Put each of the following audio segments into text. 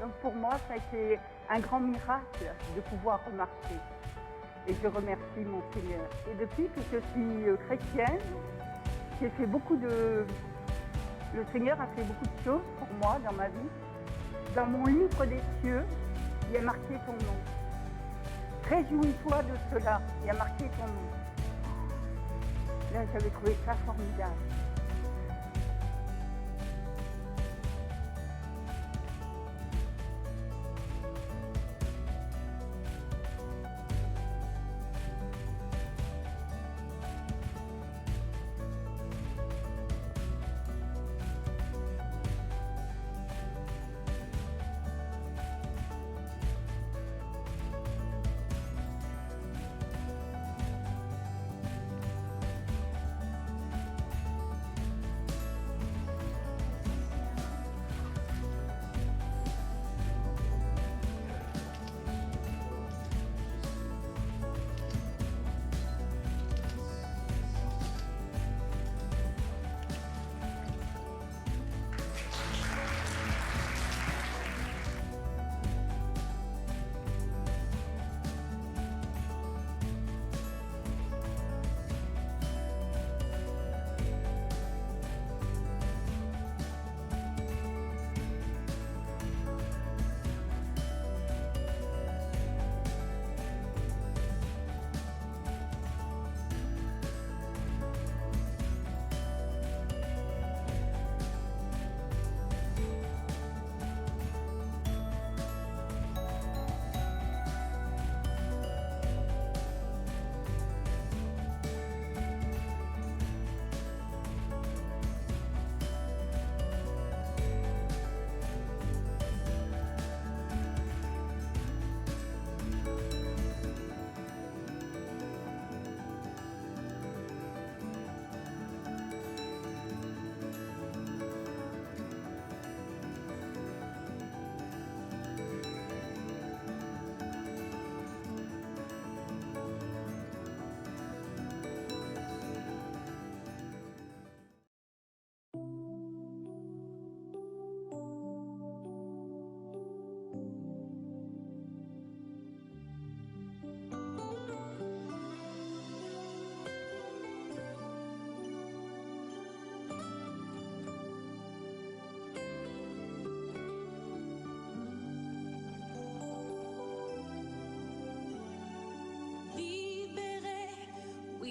Donc pour moi, ça a été un grand miracle de pouvoir remarcher. Et je remercie mon Seigneur. Et depuis que je suis chrétienne, j'ai fait le Seigneur a fait beaucoup de choses pour moi dans ma vie. Dans mon livre des cieux, il y a marqué ton nom. Réjouis-toi de cela, il y a marqué ton nom. Là, j'avais trouvé ça formidable.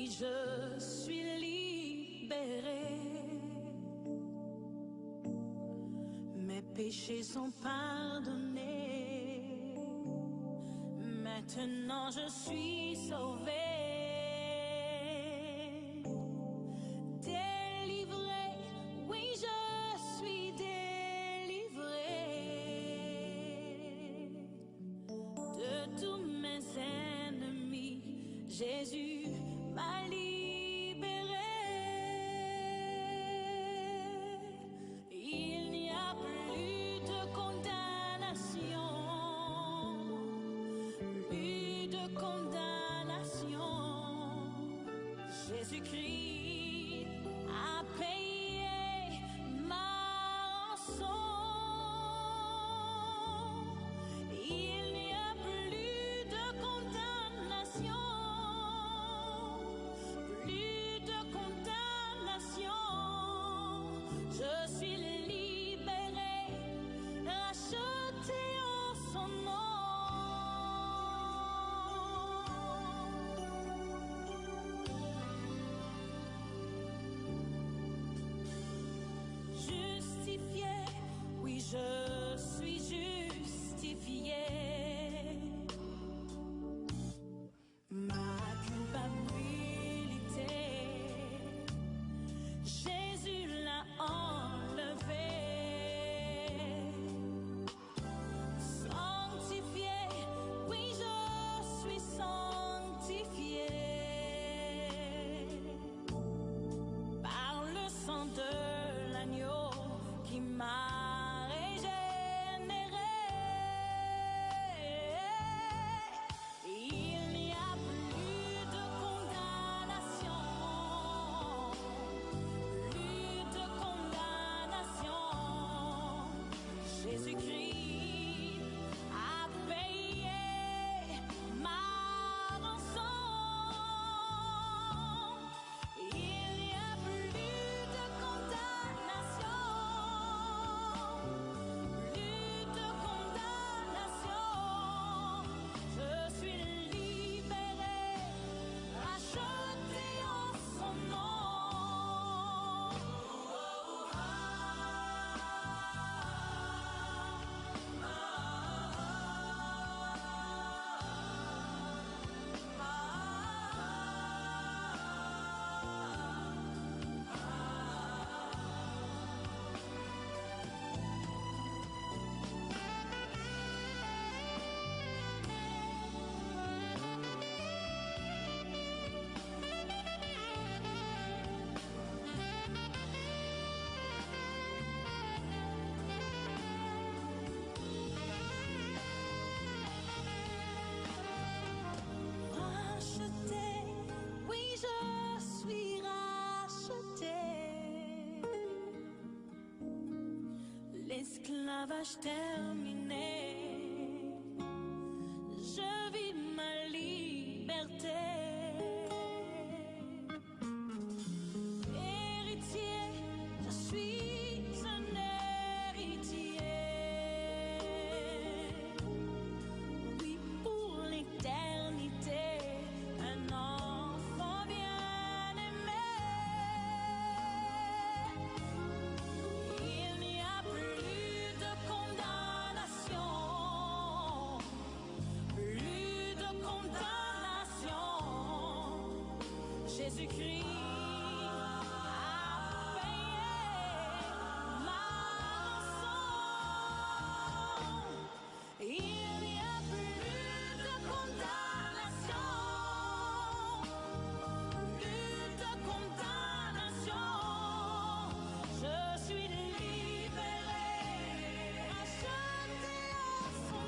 Je suis libérée, mes péchés sont pardonnés, maintenant je suis sauvée, délivrée, oui je suis délivrée de tous mes ennemis, Jésus m'a libérée. Il n'y a plus de condamnation, plus de condamnation. Jésus-Christ a payé ma rançon. Il n'y a plus de condamnation. l'esclavage terminé. Je vis ma liberté. Héritier, je suis un héritier. Oui, pour l'éternité, un enfant bien-aimé. Il n'y a plus de condamnation, plus de condamnation. Jésus-Christ a payé ma rançon. Il n'y a plus de condamnation, plus de condamnation. Je suis libéré, racheté en son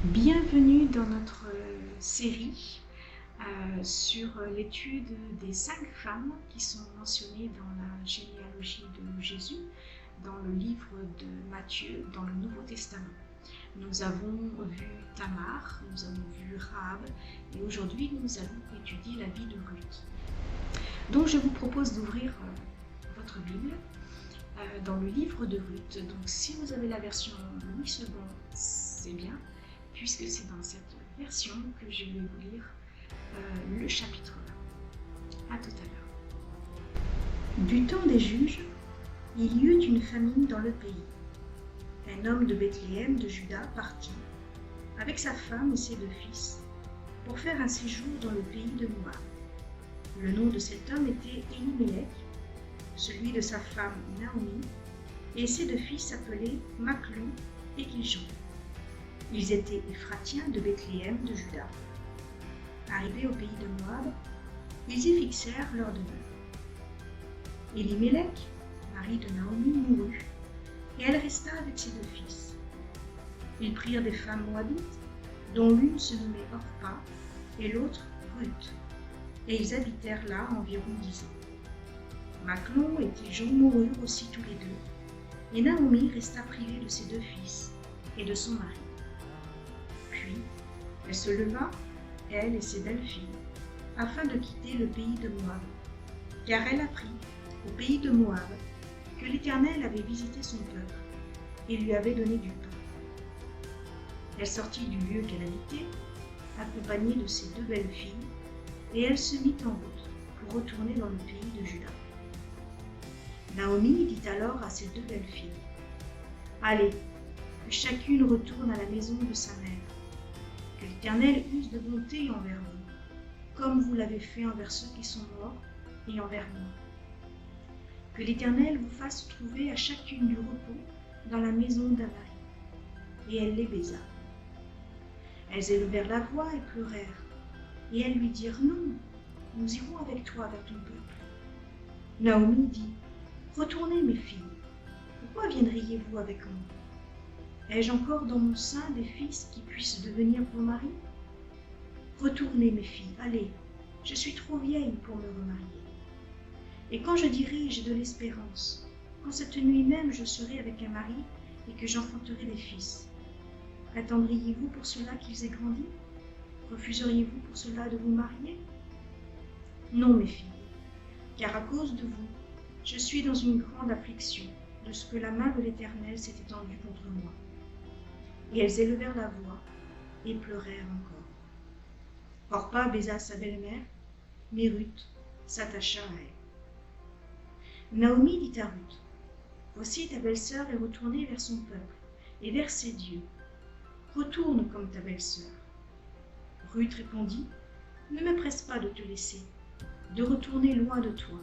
Bienvenue dans notre série sur l'étude des 5 femmes qui sont mentionnées dans la généalogie de Jésus, dans le livre de Matthieu, dans le Nouveau Testament. Nous avons vu Tamar, nous avons vu Rahab, et aujourd'hui nous allons étudier la vie de Ruth. Donc je vous propose d'ouvrir votre Bible dans le livre de Ruth. Donc si vous avez la version Louis II, c'est bien, puisque c'est dans cette version que je vais vous lire le chapitre 1. À tout à l'heure. Du temps des juges, il y eut une famine dans le pays. Un homme de Bethléem de Juda partit, avec sa femme et ses 2 fils, pour faire un séjour dans le pays de Moab. Le nom de cet homme était Elimelech, celui de sa femme Naomi, et ses 2 fils s'appelaient Machlon et Kiljon. Ils étaient Éphratiens de Bethléem de Juda. Arrivés au pays de Moab, ils y fixèrent leur demeure. Elimelech, mari de Naomi, mourut, et elle resta avec ses 2 fils. Ils prirent des femmes moabites, dont l'une se nommait Orpa et l'autre Ruth, et ils habitèrent là environ 10 ans. Machlon et Kiljon moururent aussi tous les 2, et Naomi resta privée de ses 2 fils et de son mari. Puis, elle se leva, elle et ses belles-filles, afin de quitter le pays de Moab, car elle apprit, au pays de Moab, que l'Éternel avait visité son peuple et lui avait donné du pain. Elle sortit du lieu qu'elle habitait, accompagnée de ses 2 belles-filles, et elle se mit en route pour retourner dans le pays de Juda. Naomi dit alors à ses 2 belles-filles, « Allez, que chacune retourne à la maison de sa mère. Que l'Éternel use de bonté envers vous, comme vous l'avez fait envers ceux qui sont morts et envers moi. Que l'Éternel vous fasse trouver à chacune du repos dans la maison d'un mari. » Et elle les baisa. Elles élevèrent la voix et pleurèrent, et elles lui dirent, « Non, nous irons avec toi vers ton peuple. » Naomi dit, « Retournez, mes filles, pourquoi viendriez-vous avec moi? Ai-je encore dans mon sein des fils qui puissent devenir vos maris? Retournez, mes filles, allez, je suis trop vieille pour me remarier. Et quand je dirai j'ai de l'espérance, quand cette nuit même je serai avec un mari et que j'enfanterai des fils, attendriez-vous pour cela qu'ils aient grandi? Refuseriez-vous pour cela de vous marier? Non, mes filles, car à cause de vous, je suis dans une grande affliction de ce que la main de l'Éternel s'est étendue contre moi. Et elles élevèrent la voix et pleurèrent encore. Orpa baisa sa belle-mère, mais Ruth s'attacha à elle. Naomi dit à Ruth, « Voici ta belle-sœur est retournée vers son peuple et vers ses dieux. Retourne comme ta belle-sœur. » Ruth répondit, « Ne me presse pas de te laisser, de retourner loin de toi.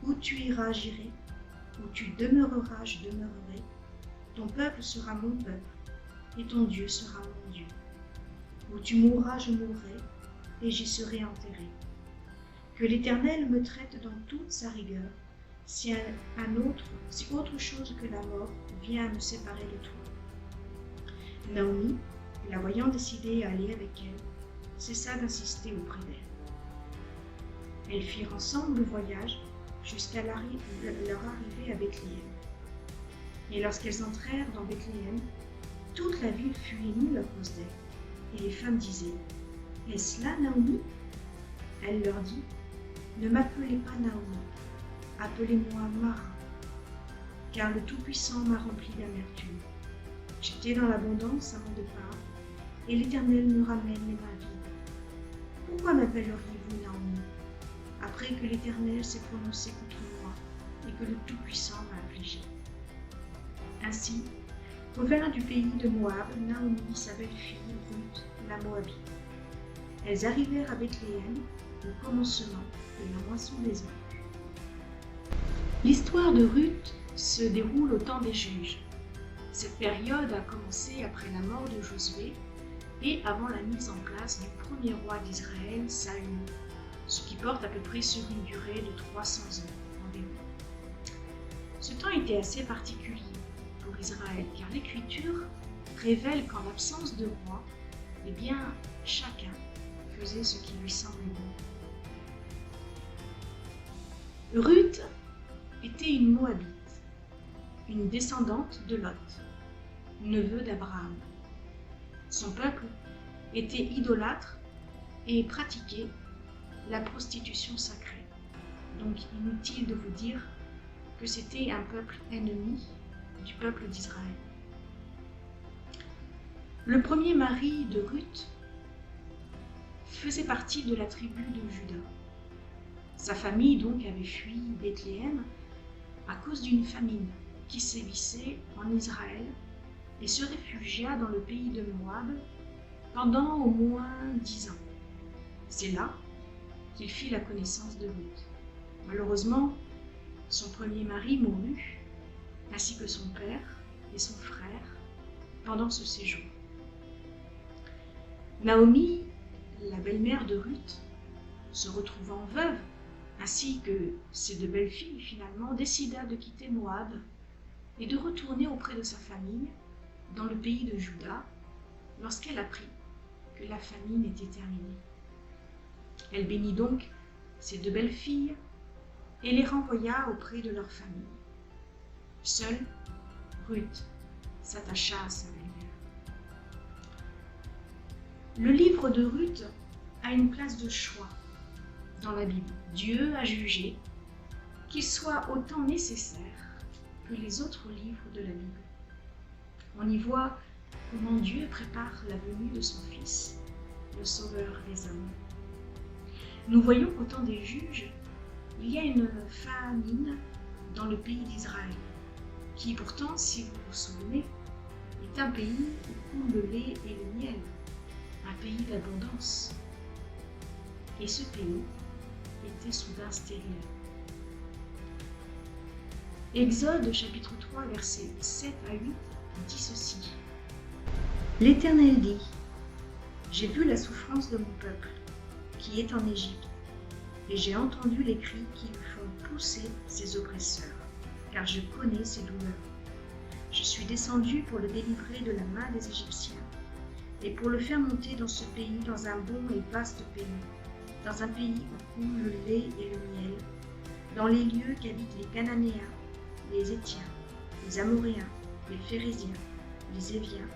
Où tu iras, j'irai, où tu demeureras, je demeurerai. Ton peuple sera mon peuple, et ton Dieu sera mon Dieu. Où tu mourras, je mourrai, et j'y serai enterré. Que l'Éternel me traite dans toute sa rigueur, si autre chose que la mort vient à me séparer de toi. » Naomi, la voyant décider à aller avec elle, cessa d'insister auprès d'elle. Elles firent ensemble le voyage jusqu'à leur arrivée à Bethléem. Et lorsqu'elles entrèrent dans Bethléem, toute la ville fut émue à cause d'elle. Et les femmes disaient, « Est-ce là Naomi ?» Elle leur dit, « Ne m'appelez pas Naomi, appelez-moi Mara, car le Tout-Puissant m'a rempli d'amertume. J'étais dans l'abondance avant de part, et l'Éternel me ramène les mains vides. Pourquoi m'appelleriez-vous Naomi, après que l'Éternel s'est prononcé contre moi et que le Tout-Puissant m'a affligé ?» Ainsi, revinrent du pays de Moab Naomi, sa belle-fille, Ruth, la Moabite. Elles arrivèrent à Bethléem au commencement de la moisson des anges. L'histoire de Ruth se déroule au temps des juges. Cette période a commencé après la mort de Josué et avant la mise en place du premier roi d'Israël, Saül, ce qui porte à peu près sur une durée de 300 ans environ. Ce temps était assez particulier pour Israël, car l'Écriture révèle qu'en l'absence de roi, eh bien, chacun faisait ce qui lui semblait bon. Ruth était une Moabite, une descendante de Lot, neveu d'Abraham. Son peuple était idolâtre et pratiquait la prostitution sacrée. Donc inutile de vous dire que c'était un peuple ennemi du peuple d'Israël. Le premier mari de Ruth faisait partie de la tribu de Juda. Sa famille donc avait fui Bethléem à cause d'une famine qui sévissait en Israël et se réfugia dans le pays de Moab pendant au moins 10 ans. C'est là qu'il fit la connaissance de Ruth. Malheureusement, son premier mari mourut, ainsi que son père et son frère, pendant ce séjour. Naomi, la belle-mère de Ruth, se retrouvant veuve, ainsi que ses deux belles-filles, finalement, décida de quitter Moab et de retourner auprès de sa famille dans le pays de Juda lorsqu'elle apprit que la famine était terminée. Elle bénit donc ses deux belles-filles et les renvoya auprès de leur famille. Seule, Ruth s'attacha à sa belle-mère. Le livre de Ruth a une place de choix dans la Bible. Dieu a jugé qu'il soit autant nécessaire que les autres livres de la Bible. On y voit comment Dieu prépare la venue de son Fils, le Sauveur des hommes. Nous voyons qu'au temps des juges, il y a une famine dans le pays d'Israël, qui pourtant, si vous vous souvenez, est un pays où coule le lait et le miel, un pays d'abondance. Et ce pays était soudain stérile. Exode chapitre 3, versets 7 à 8 dit ceci. L'Éternel dit, « J'ai vu la souffrance de mon peuple, qui est en Égypte, et j'ai entendu les cris qui lui font pousser ses oppresseurs, car je connais ses douleurs. Je suis descendu pour le délivrer de la main des Égyptiens, et pour le faire monter dans ce pays, dans un bon et vaste pays, dans un pays où coule le lait et le miel, dans les lieux qu'habitent les Cananéens, les Étiens, les Amoréens, les Phérésiens, les Éviens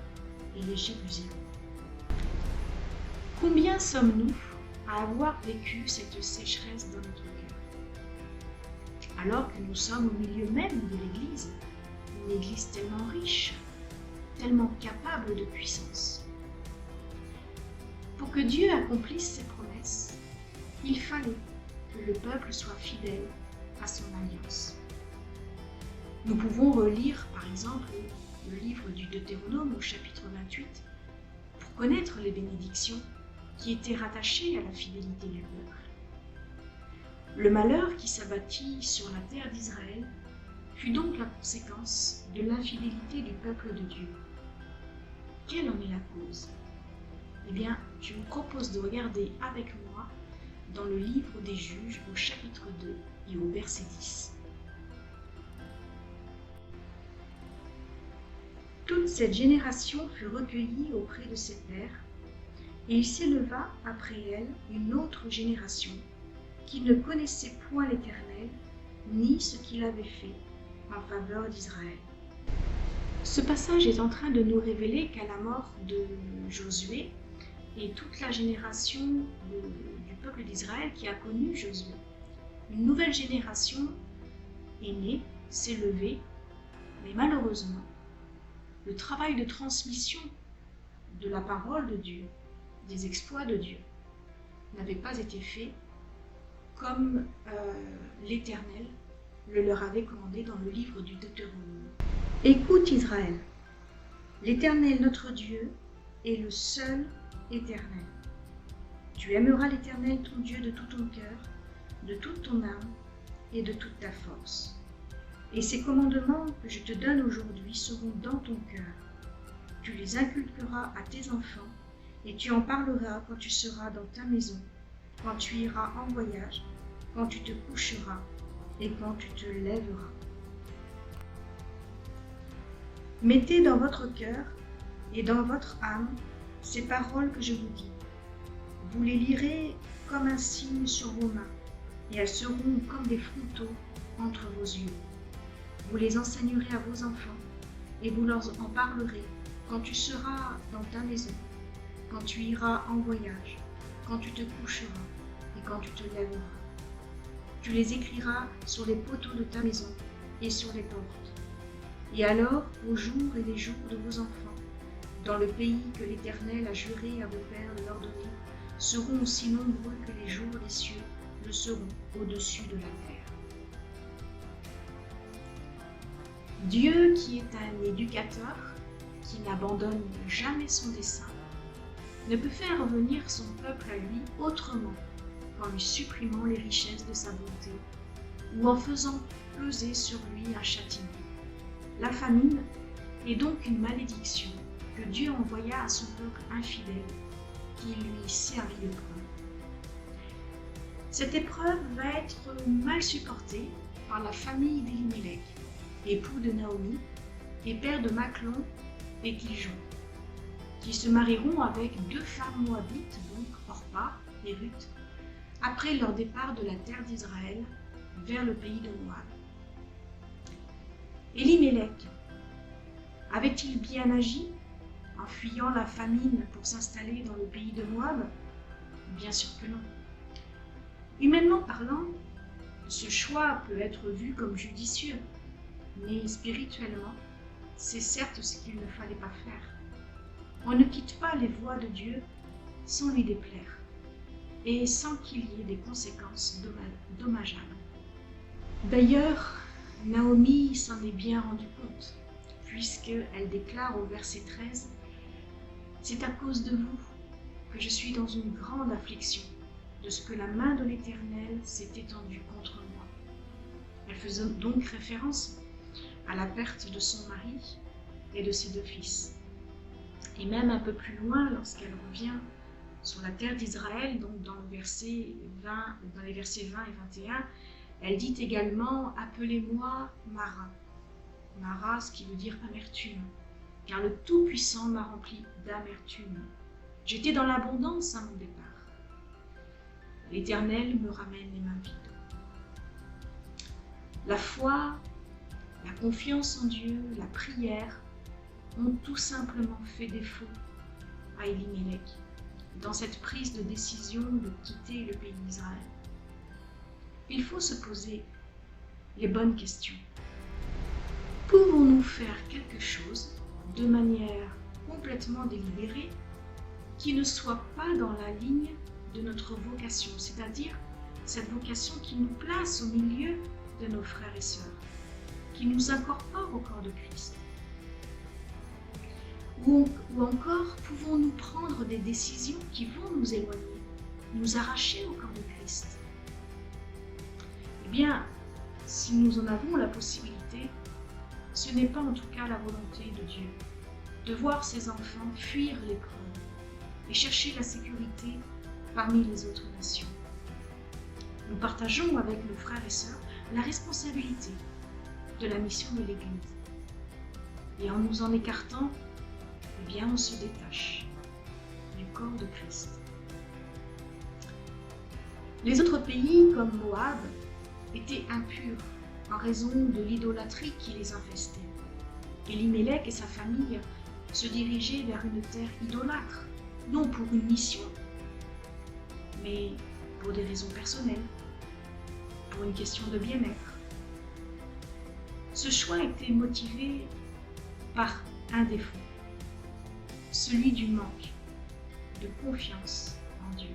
et les Jébusiens. » Combien sommes-nous à avoir vécu cette sécheresse dans notre cœur, alors que nous sommes au milieu même de l'Église, une Église tellement riche, tellement capable de puissance. Pour que Dieu accomplisse ses promesses, il fallait que le peuple soit fidèle à son alliance. Nous pouvons relire par exemple le livre du Deutéronome au chapitre 28 pour connaître les bénédictions qui étaient rattachées à la fidélité du peuple. Le malheur qui s'abattit sur la terre d'Israël fut donc la conséquence de l'infidélité du peuple de Dieu. Quelle en est la cause? Eh bien, je vous propose de regarder avec moi dans le livre des Juges au chapitre 2 et au verset 10. Toute cette génération fut recueillie auprès de ses pères, et il s'éleva après elle une autre génération qui ne connaissait point l'Éternel, ni ce qu'il avait fait en faveur d'Israël. Ce passage est en train de nous révéler qu'à la mort de Josué et toute la génération du peuple d'Israël qui a connu Josué, une nouvelle génération est née, s'est levée, mais malheureusement, le travail de transmission de la parole de Dieu, des exploits de Dieu, n'avait pas été fait comme l'Éternel le leur avait commandé dans le livre du Deutéronome. Écoute Israël, l'Éternel notre Dieu est le seul Éternel. Tu aimeras l'Éternel ton Dieu de tout ton cœur, de toute ton âme et de toute ta force. Et ces commandements que je te donne aujourd'hui seront dans ton cœur. Tu les inculqueras à tes enfants et tu en parleras quand tu seras dans ta maison, quand tu iras en voyage, quand tu te coucheras et quand tu te lèveras. Mettez dans votre cœur et dans votre âme ces paroles que je vous dis. Vous les lirez comme un signe sur vos mains, et elles seront comme des photos entre vos yeux. Vous les enseignerez à vos enfants, et vous leur en parlerez quand tu seras dans ta maison, quand tu iras en voyage, quand tu te coucheras et quand tu te lèveras. Tu les écriras sur les poteaux de ta maison et sur les portes. Et alors, vos jours et les jours de vos enfants, dans le pays que l'Éternel a juré à vos pères de leur donner, seront aussi nombreux que les jours des cieux le seront au-dessus de la terre. Dieu, qui est un éducateur, qui n'abandonne jamais son dessein, ne peut faire revenir son peuple à lui autrement qu'en lui supprimant les richesses de sa bonté ou en faisant peser sur lui un châtiment. La famine est donc une malédiction que Dieu envoya à son peuple infidèle qui lui servit d'épreuve. Cette épreuve va être mal supportée par la famille d'Elimelech, époux de Naomi et père de Machlon et Kiljon, qui se marieront avec deux femmes moabites, donc Orpa et Ruth, après leur départ de la terre d'Israël vers le pays de Moab. Elimelech avait-il bien agi en fuyant la famine pour s'installer dans le pays de Moab? Bien sûr que non. Humainement parlant, ce choix peut être vu comme judicieux, mais spirituellement, c'est certes ce qu'il ne fallait pas faire. On ne quitte pas les voies de Dieu sans lui déplaire et sans qu'il y ait des conséquences dommageables. D'ailleurs, Naomi s'en est bien rendu compte, puisqu'elle déclare au verset 13 « C'est à cause de vous que je suis dans une grande affliction, de ce que la main de l'Éternel s'est étendue contre moi. » Elle faisait donc référence à la perte de son mari et de ses deux fils. Et même un peu plus loin, lorsqu'elle revient sur la terre d'Israël, donc dans les versets 20 et 21, elle dit également « Appelez-moi Mara ». Mara, ce qui veut dire amertume, car le Tout-Puissant m'a rempli d'amertume. J'étais dans l'abondance à mon départ. L'Éternel me ramène les mains vides. La foi, la confiance en Dieu, la prière ont tout simplement fait défaut à Elimelech dans cette prise de décision de quitter le pays d'Israël. Il faut se poser les bonnes questions. Pouvons-nous faire quelque chose de manière complètement délibérée qui ne soit pas dans la ligne de notre vocation, c'est-à-dire cette vocation qui nous place au milieu de nos frères et sœurs, qui nous incorpore au corps de Christ? Ou encore, pouvons-nous prendre des décisions qui vont nous éloigner, nous arracher au corps de Christ? Eh bien, si nous en avons la possibilité, ce n'est pas en tout cas la volonté de Dieu de voir ses enfants fuir l'épreuve et chercher la sécurité parmi les autres nations. Nous partageons avec nos frères et sœurs la responsabilité de la mission de l'Église. Et en nous en écartant, eh bien, on se détache du corps de Christ. Les autres pays, comme Moab, étaient impurs en raison de l'idolâtrie qui les infestait. Elimelech et sa famille se dirigeaient vers une terre idolâtre, non pour une mission, mais pour des raisons personnelles, pour une question de bien-être. Ce choix était motivé par un défaut, celui du manque de confiance en Dieu.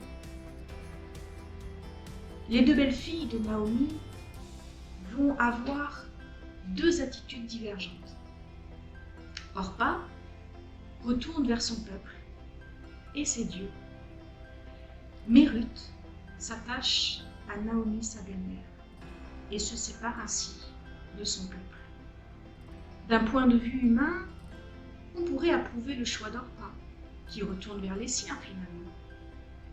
Les deux belles filles de Naomi vont avoir deux attitudes divergentes. Orpa retourne vers son peuple et ses dieux. Mais Ruth s'attache à Naomi, sa belle-mère, et se sépare ainsi de son peuple. D'un point de vue humain, on pourrait approuver le choix d'Orpa, qui retourne vers les siens finalement,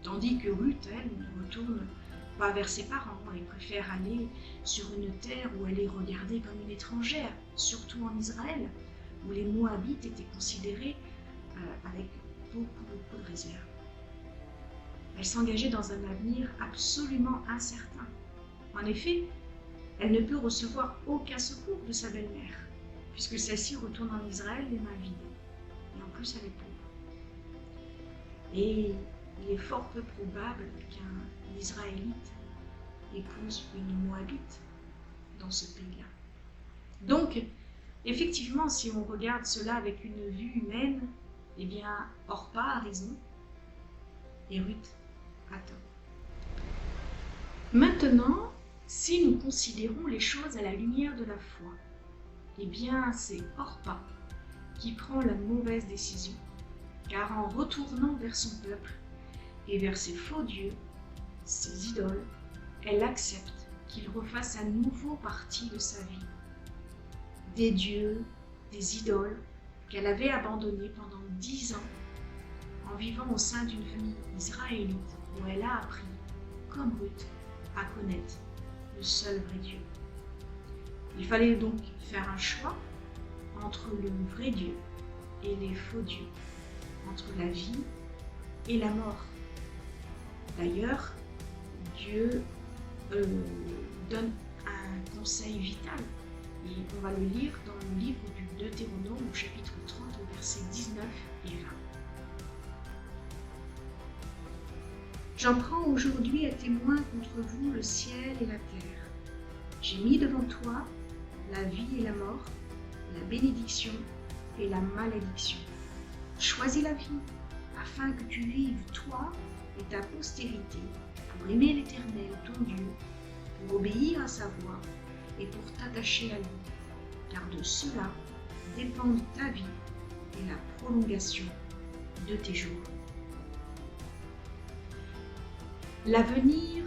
tandis que Ruth, elle, ne retourne pas vers ses parents et préfère aller sur une terre où elle est regardée comme une étrangère, surtout en Israël, où les Moabites étaient considérés avec beaucoup de réserve. Elle s'engageait dans un avenir absolument incertain. En effet, elle ne peut recevoir aucun secours de sa belle-mère, puisque celle-ci retourne en Israël les mains vides. Et en plus, elle est pauvre. Et il est fort peu probable qu'un Israélite épouse une Moabite dans ce pays-là. Donc, effectivement, si on regarde cela avec une vue humaine, eh bien, Orpa a raison et Ruth a tort. Maintenant, si nous considérons les choses à la lumière de la foi, eh bien, c'est Orpa qui prend la mauvaise décision, car en retournant vers son peuple et vers ses faux dieux, ses idoles, elle accepte qu'ils refassent à nouveau partie de sa vie. Des dieux, des idoles qu'elle avait abandonnés pendant 10 ans en vivant au sein d'une famille israélite où elle a appris, comme Ruth, à connaître le seul vrai Dieu. Il fallait donc faire un choix entre le vrai Dieu et les faux dieux, entre la vie et la mort. D'ailleurs, Dieu donne un conseil vital, et on va le lire dans le livre du Deutéronome au chapitre 30, versets 19 et 20. J'en prends aujourd'hui à témoin contre vous le ciel et la terre. J'ai mis devant toi la vie et la mort, la bénédiction et la malédiction. Choisis la vie, afin que tu vives, toi et ta postérité, pour aimer l'Éternel, ton Dieu, pour obéir à sa voix et pour t'attacher à lui, car de cela dépendent ta vie et la prolongation de tes jours. L'avenir,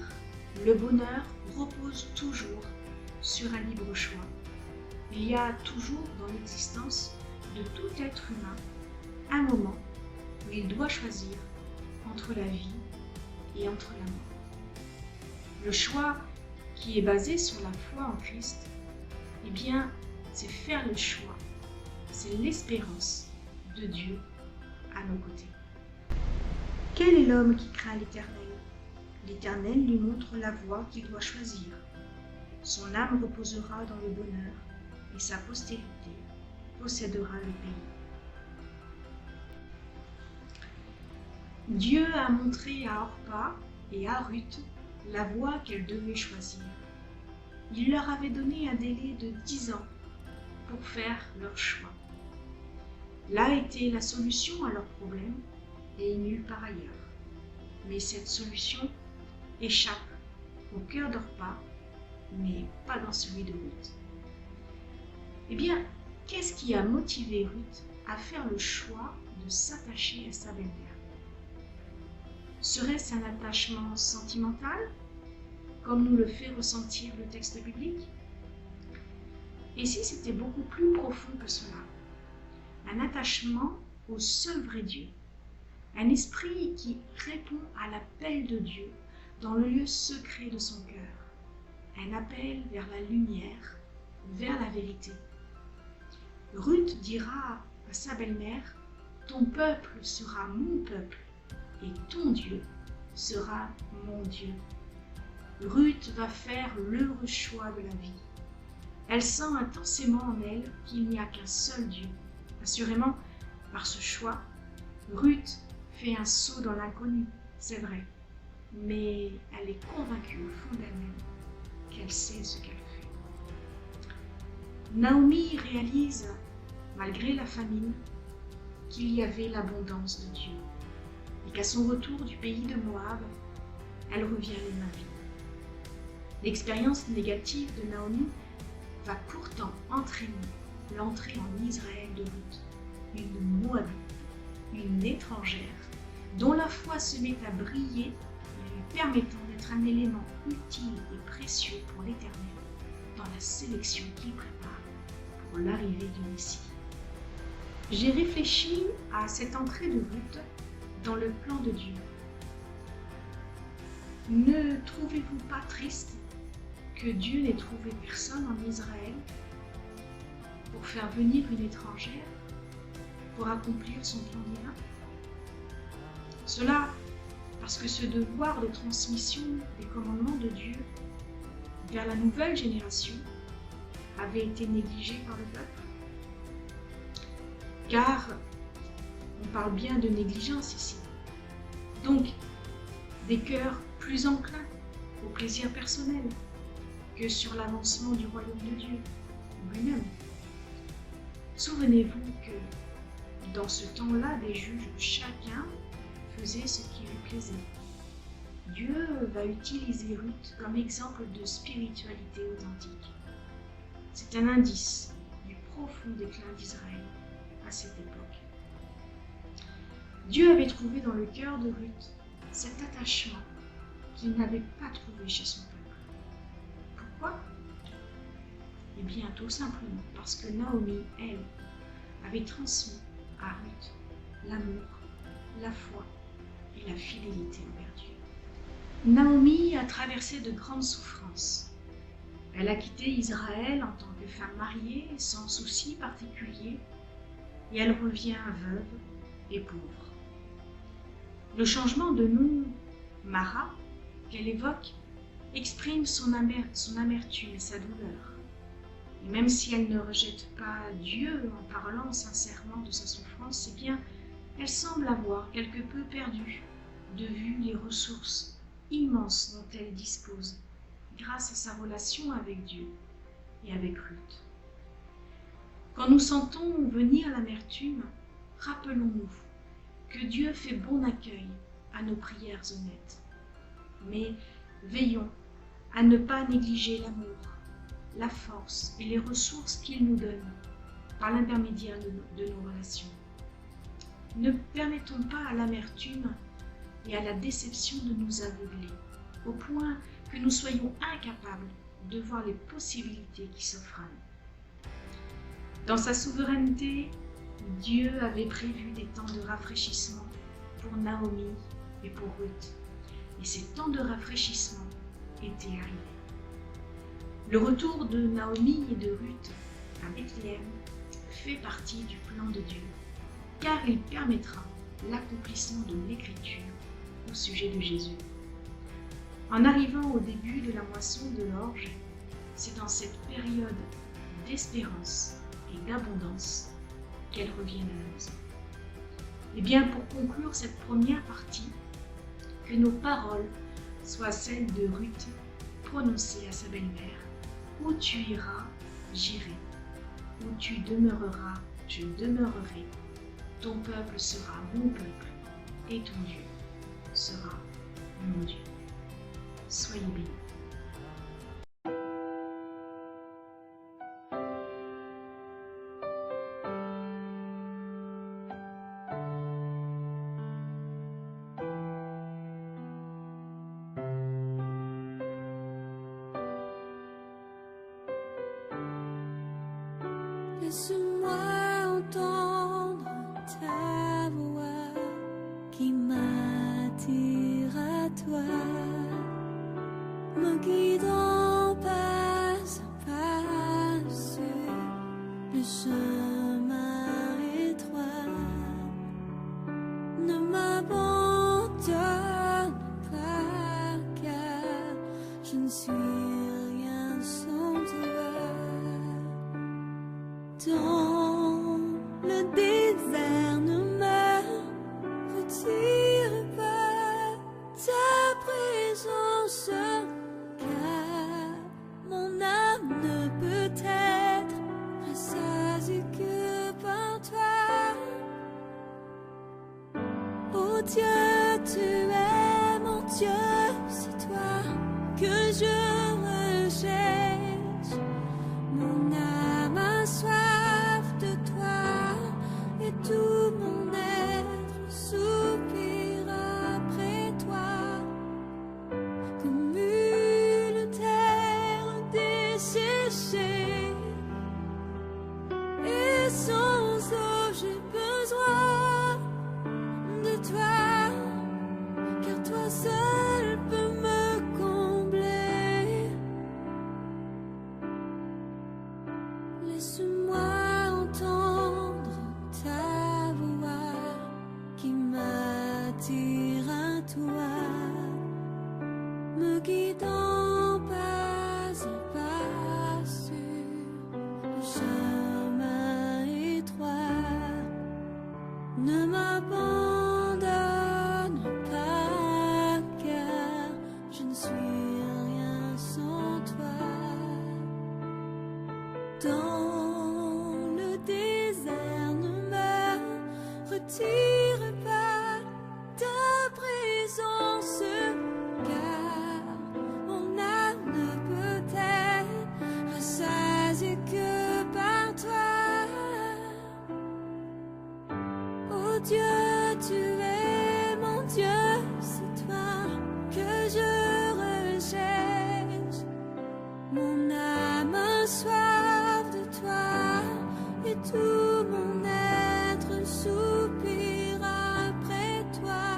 le bonheur repose toujours sur un libre choix. Il y a toujours dans l'existence de tout être humain un moment où il doit choisir entre la vie et entre la mort. Le choix qui est basé sur la foi en Christ, eh bien, c'est faire le choix, c'est l'espérance de Dieu à nos côtés. Quel est l'homme qui craint l'Éternel? L'Éternel lui montre la voie qu'il doit choisir. Son âme reposera dans le bonheur et sa postérité possédera le pays. Dieu a montré à Orpa et à Ruth la voie qu'elles devaient choisir. Il leur avait donné un délai de 10 ans pour faire leur choix. Là était la solution à leur problème et nulle part ailleurs. Mais cette solution échappe au cœur d'Orpa, mais pas dans celui de Ruth. Eh bien, qu'est-ce qui a motivé Ruth à faire le choix de s'attacher à sa belle-mère? Serait-ce un attachement sentimental, comme nous le fait ressentir le texte biblique? Et si c'était beaucoup plus profond que cela? Un attachement au seul vrai Dieu, un esprit qui répond à l'appel de Dieu dans le lieu secret de son cœur, un appel vers la lumière, vers la vérité. Ruth dira à sa belle-mère, « Ton peuple sera mon peuple et ton Dieu sera mon Dieu. » Ruth va faire l'heureux choix de la vie. Elle sent intensément en elle qu'il n'y a qu'un seul Dieu. Assurément, par ce choix, Ruth fait un saut dans l'inconnu, c'est vrai, mais elle est convaincue au fond d'elle-même qu'elle sait ce qu'elle fait. Naomi réalise, malgré la famine, qu'il y avait l'abondance de Dieu et qu'à son retour du pays de Moab, elle revient les mains vides. L'expérience négative de Naomi va pourtant entraîner l'entrée en Israël de Ruth, une Moabite, une étrangère, dont la foi se met à briller, lui permettant d'être un élément utile et précieux pour l'Éternel dans la sélection qu'il prépare pour l'arrivée du Messie. J'ai réfléchi à cette entrée de Ruth dans le plan de Dieu. Ne trouvez-vous pas triste que Dieu n'ait trouvé personne en Israël pour faire venir une étrangère pour accomplir son plan divin? Cela parce que ce devoir de transmission des commandements de Dieu vers la nouvelle génération avait été négligé par le peuple. Car on parle bien de négligence ici. Donc, des cœurs plus enclins au plaisir personnel que sur l'avancement du royaume de Dieu lui-même. Souvenez-vous que dans ce temps-là, des juges, chacun faisait ce qui lui plaisait. Dieu va utiliser Ruth comme exemple de spiritualité authentique. C'est un indice du profond déclin d'Israël à cette époque. Dieu avait trouvé dans le cœur de Ruth cet attachement qu'il n'avait pas trouvé chez son peuple. Pourquoi? Eh bien, tout simplement parce que Naomi, elle, avait transmis à Ruth l'amour, la foi et la fidélité envers Dieu. Naomi a traversé de grandes souffrances. Elle a quitté Israël en tant que femme mariée, sans souci particulier, et elle revient veuve et pauvre. Le changement de nom, Mara, qu'elle évoque, exprime son amertume et sa douleur. Et même si elle ne rejette pas Dieu en parlant sincèrement de sa souffrance, eh bien, elle semble avoir quelque peu perdu de vue les ressources immenses dont elle dispose grâce à sa relation avec Dieu et avec Ruth. Quand nous sentons venir l'amertume, rappelons-nous que Dieu fait bon accueil à nos prières honnêtes. Mais veillons à ne pas négliger l'amour, la force et les ressources qu'il nous donne par l'intermédiaire de nos relations. Ne permettons pas à l'amertume et à la déception de nous aveugler, au point que nous soyons incapables de voir les possibilités qui s'offrent à nous. Dans sa souveraineté, Dieu avait prévu des temps de rafraîchissement pour Naomi et pour Ruth, et ces temps de rafraîchissement étaient arrivés. Le retour de Naomi et de Ruth à Bethléem fait partie du plan de Dieu, car il permettra l'accomplissement de l'Écriture au sujet de Jésus. En arrivant au début de la moisson de l'orge, c'est dans cette période d'espérance et d'abondance qu'elle revient à la maison. Et bien, pour conclure cette première partie, que nos paroles soient celles de Ruth prononcées à sa belle-mère. Où tu iras, j'irai. Où tu demeureras, je demeurerai. Ton peuple sera mon peuple, et ton Dieu sera mon Dieu. Soyez bénis. Laisse-moi entendre ta voix qui m'attire à toi, me guidant pas à pas sur le chemin Dans le désert, ne me retire pas ta présence, car mon âme ne peut être rassasiée que par toi. Oh Dieu, tu es mon Dieu, c'est toi que je recherche. Mon âme a soif de toi et tout mon être soupire après toi. Comme une terre desséchée et sans eau, j'ai besoin de toi, car toi seul peux me combler. Laisse-moi entendre ta voix qui m'attire à toi, me guidant pas à pas sur le chemin étroit. Ne m'abandonne pas, car je ne suis rien sans toi. Dans le désert, ne me retire pas ta présence, car mon âme ne peut être rassasiée que par toi. Oh Dieu, tu es mon Dieu, c'est toi que je recherche. Mon âme a soif de toi et tout mon être soupire après toi.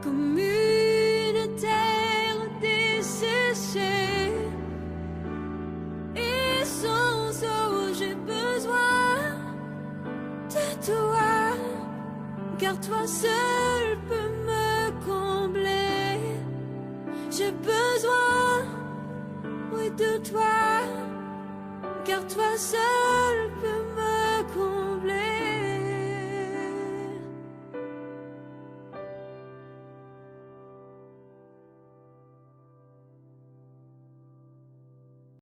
Comme une terre desséchée et sans eau, j'ai besoin de toi, car toi seul peux me combler. J'ai besoin, oui, de toi, car toi seul peux me